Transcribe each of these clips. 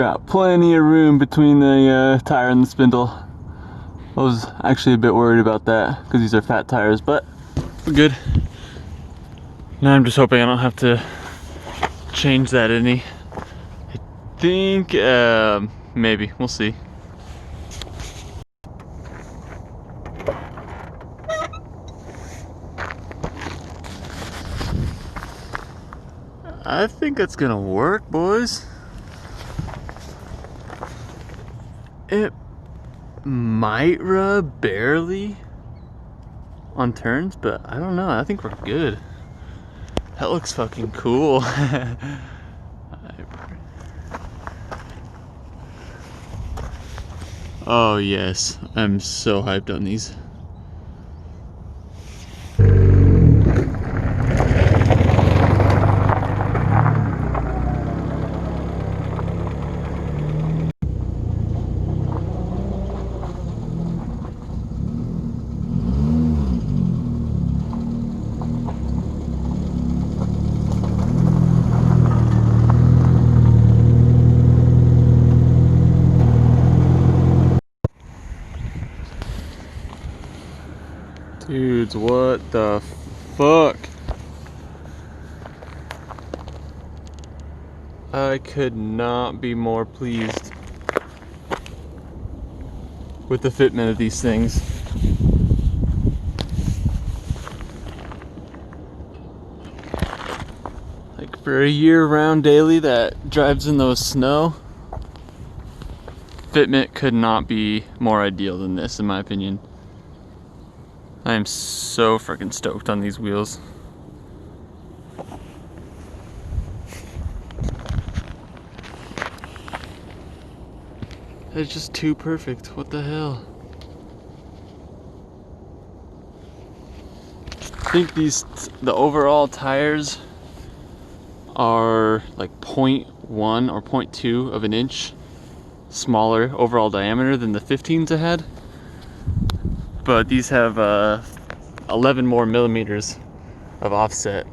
Got plenty of room between the tire and the spindle. I was actually a bit worried about that because these are fat tires, but we're good. Now I'm just hoping I don't have to change that any. I think maybe, we'll see. I think that's gonna work, boys. It might rub barely on turns, but I don't know. I think we're good. That looks fucking cool. Oh yes, I'm so hyped on these. Dudes, what the fuck? I could not be more pleased with the fitment of these things. Like for a year-round daily that drives in those snow, fitment could not be more ideal than this, in my opinion. I am so freaking stoked on these wheels. It's just too perfect. What the hell? I think the overall tires are like 0.1 or 0.2 of an inch smaller overall diameter than the 15s I had. But these have 11 more millimeters of offset.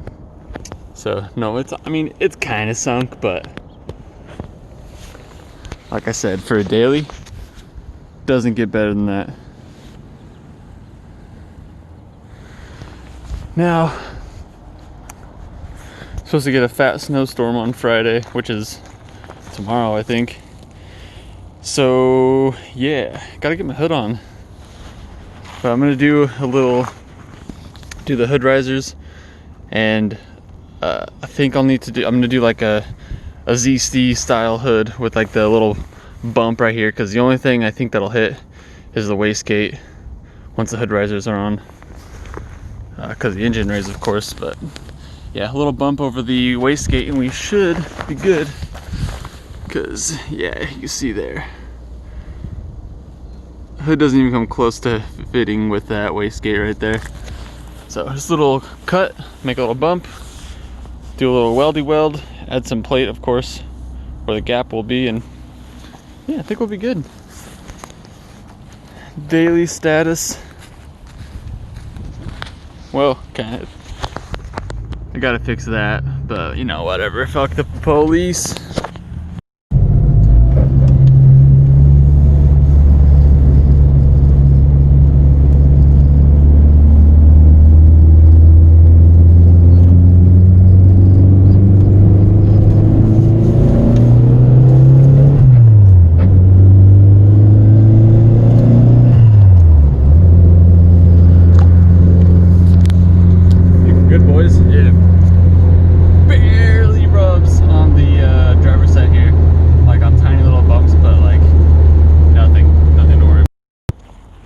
So no, I mean, it's kind of sunk, but like I said, for a daily, doesn't get better than that. Now, supposed to get a fat snowstorm on Friday, which is tomorrow, I think. So yeah, gotta get my hood on. But I'm gonna do the hood risers, and I think I'm gonna do like a ZC style hood with like the little bump right here, because the only thing I think that'll hit is the wastegate once the hood risers are on, because the engine raise, of course. But yeah, a little bump over the wastegate and we should be good, because yeah, you see there, hood doesn't even come close to fitting with that wastegate right there. So just a little cut, make a little bump, do a little weldy weld, add some plate, of course, where the gap will be, and yeah, I think we'll be good. Daily status. Well, kind of. I gotta fix that, but you know, whatever. Fuck the police.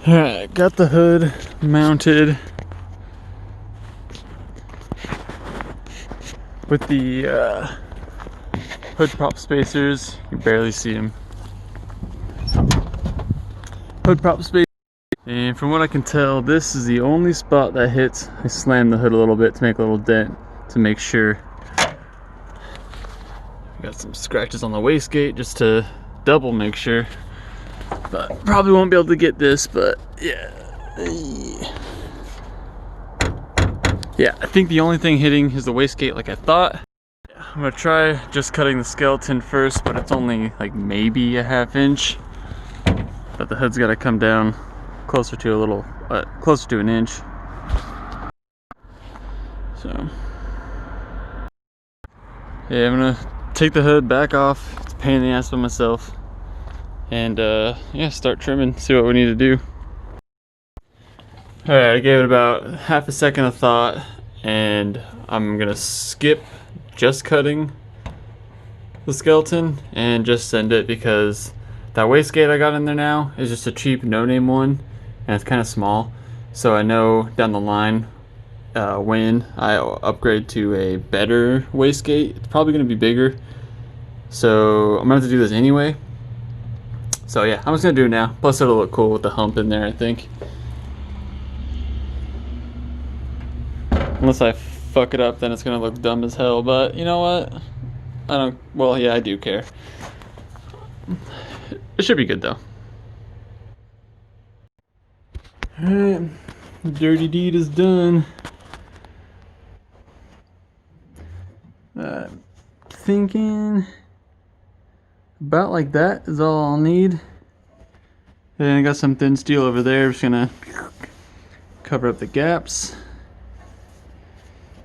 Alright, got the hood mounted with the hood prop spacers. You can barely see them. Hood prop spacer. And from what I can tell, this is the only spot that hits. I slammed the hood a little bit to make a little dent to make sure. Got some scratches on the wastegate just to double make sure. But probably won't be able to get this, but yeah. Yeah, I think the only thing hitting is the wastegate like I thought. I'm gonna try just cutting the skeleton first, but it's only like maybe a ½ inch. But the hood's gotta come down closer to closer to an inch. So yeah, I'm gonna take the hood back off. It's a pain in the ass by myself. And yeah, start trimming, see what we need to do. Alright, I gave it about ½ a second of thought, and I'm gonna skip just cutting the skeleton and just send it, because that wastegate I got in there now is just a cheap no-name one, and it's kind of small. So I know down the line, when I upgrade to a better wastegate, it's probably gonna be bigger. So I'm gonna have to do this anyway. So yeah, I'm just gonna do it now. Plus it'll look cool with the hump in there, I think. Unless I fuck it up, then it's gonna look dumb as hell, but you know what? Well, yeah, I do care. It should be good though. Alright, the dirty deed is done. Thinking about like that is all I'll need. And I got some thin steel over there. I'm just gonna cover up the gaps.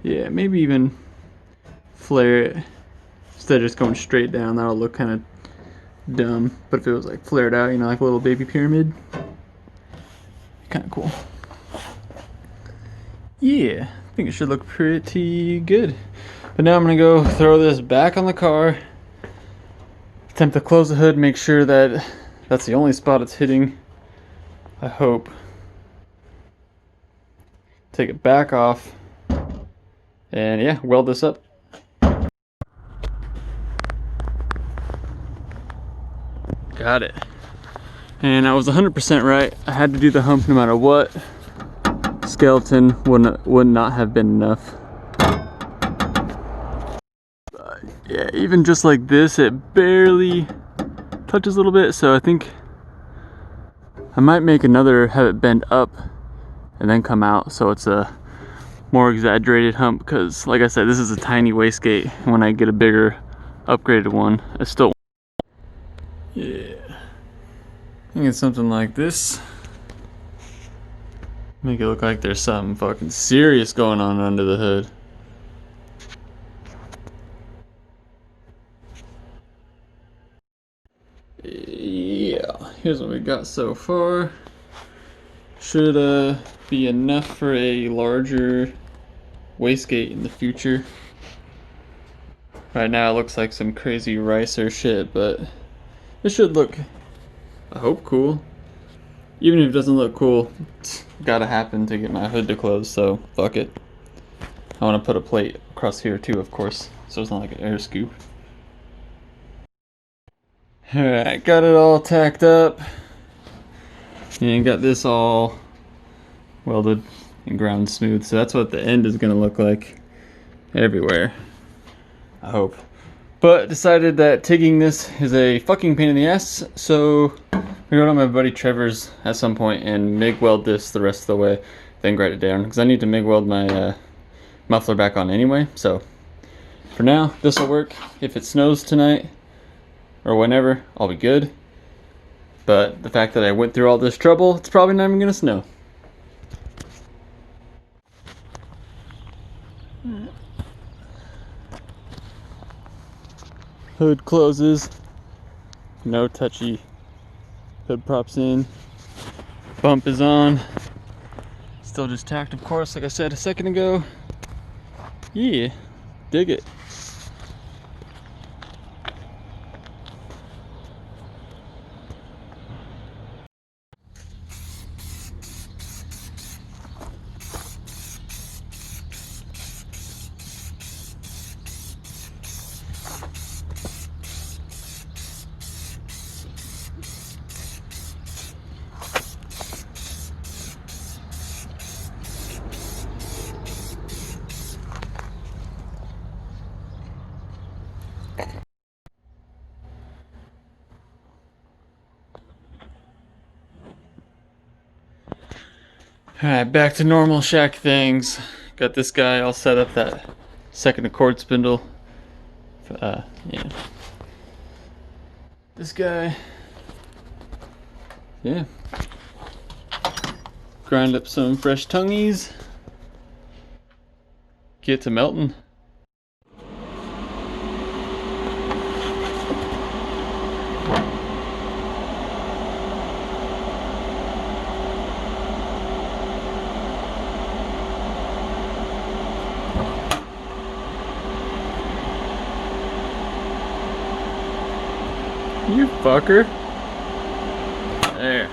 Yeah, maybe even flare it instead of just going straight down. That'll look kind of dumb. But if it was like flared out, you know, like a little baby pyramid, kind of cool. Yeah, I think it should look pretty good. But now I'm gonna go throw this back on the car. Attempt to close the hood, make sure that that's the only spot it's hitting. I hope. Take it back off. And yeah, weld this up. Got it. And I was 100% right. I had to do the hump no matter what. Skeleton would not have been enough. But yeah, even just like this, it barely touches a little bit. So I think I might make another, have it bend up and then come out, so it's a more exaggerated hump, because like I said, this is a tiny wastegate. When I get a bigger upgraded one, I still, yeah, I think it's something like this. Make it look like there's something fucking serious going on under the hood. Yeah, here's what we got so far. Should be enough for a larger wastegate in the future. Right now it looks like some crazy ricer shit, but it should look, I hope, cool. Even if it doesn't look cool, it's gotta happen to get my hood to close, so fuck it. I want to put a plate across here too, of course, so it's not like an air scoop. Alright, got it all tacked up. And got this all welded and ground smooth, so that's what the end is gonna look like everywhere, I hope. But decided that TIGging this is a fucking pain in the ass, so we're going to my buddy Trevor's at some point and MIG weld this the rest of the way, then grind it down, because I need to MIG weld my muffler back on anyway. So for now, this will work. If it snows tonight or whenever, I'll be good. But the fact that I went through all this trouble, it's probably not even gonna snow. Hood closes. No touchy. Hood props in. Bump is on. Still just tacked, of course, like I said a second ago. Yeah, dig it. Alright, back to normal shack things. Got this guy all set up, that second Accord spindle. Yeah. This guy, yeah. Grind up some fresh tongues. Get to melting. You fucker. There.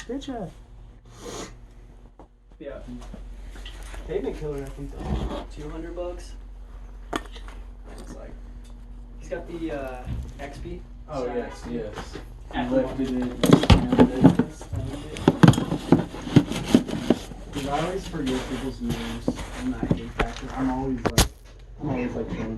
Good job. Yeah. Pavement killer, I think, though. $200. It's like he's got the XP. Oh yes, yes. At Lifted it. Because I always forget people's names. I'm not a game factor. I'm always like throwing